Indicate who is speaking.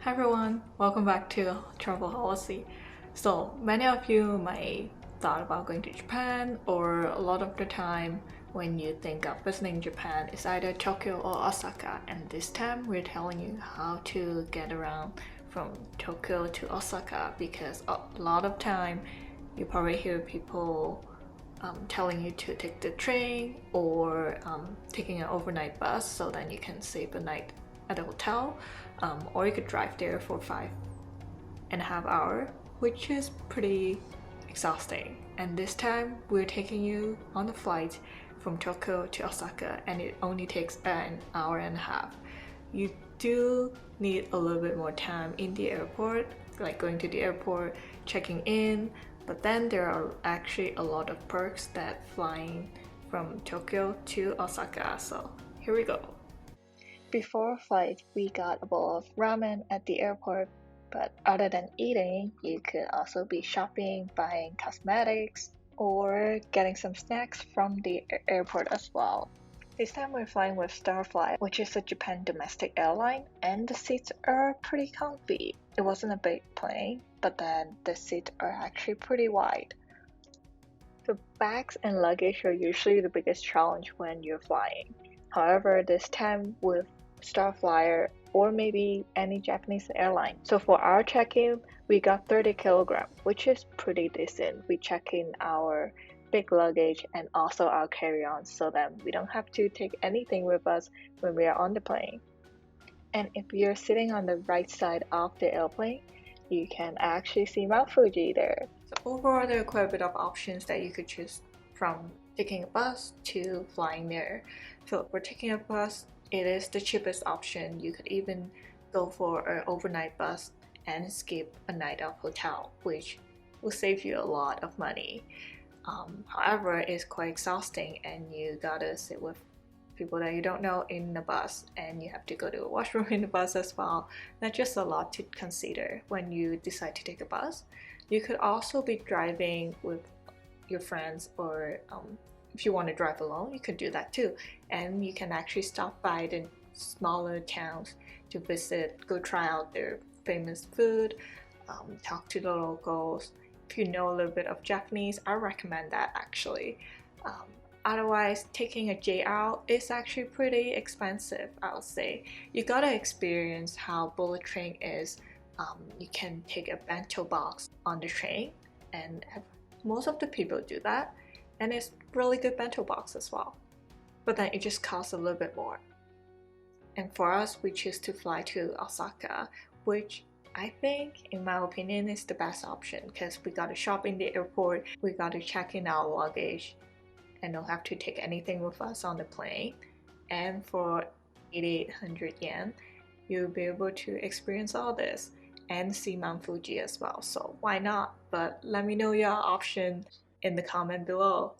Speaker 1: Hi everyone, welcome back to Travel Policy. So many of you might thought about going to Japan, or a lot of the time when you think of visiting Japan, it's either Tokyo or Osaka. And this time we're telling you how to get around from Tokyo to Osaka, because a lot of time you probably hear people telling you to take the train or taking an overnight bus so then you can save a night at a hotel, or you could drive there for 5.5 hours, which is pretty exhausting. And this time we're taking you on a flight from Tokyo to Osaka, and it only takes an hour and a half. You do need a little bit more time in the airport, like going to the airport, checking in, but then there are actually a lot of perks that flying from Tokyo to Osaka. So here we go. Before flight, we got a bowl of ramen at the airport, but other than eating, you could also be shopping, buying cosmetics, or getting some snacks from the airport as well. This time we're flying with Starfly, which is a Japan domestic airline, and the seats are pretty comfy. It wasn't a big plane, but then the seats are actually pretty wide. So bags and luggage are usually the biggest challenge when you're flying. However, this time with Starflyer or maybe any Japanese airline. So for our check-in, we got 30 kilograms, which is pretty decent. We check in our big luggage and also our carry-on so that we don't have to take anything with us when we are on the plane. And if you're sitting on the right side of the airplane, you can actually see Mount Fuji there. So overall, there are quite a bit of options that you could choose from taking a bus to flying there. So if we're taking a bus, it is the cheapest option. You could even go for an overnight bus and skip a night of hotel, which will save you a lot of money. However, it's quite exhausting and you gotta sit with people that you don't know in the bus, and you have to go to a washroom in the bus as well. That's just a lot to consider when you decide to take a bus. You could also be driving with your friends, or if you want to drive alone, you could do that too. And you can actually stop by the smaller towns to visit, go try out their famous food, talk to the locals. If you know a little bit of Japanese, I recommend that actually. Otherwise, taking a JR is actually pretty expensive, I would say. You gotta experience how bullet train is. You can take a bento box on the train, and most of the people do that, and it's really good bento box as well. But then it just costs a little bit more. And for us, we choose to fly to Osaka, which I think, in my opinion, is the best option because we got to shop in the airport, we got to check in our luggage, and don't have to take anything with us on the plane. And for 8,800 yen, you'll be able to experience all this and see Mount Fuji as well. So why not? But let me know your option in the comment below.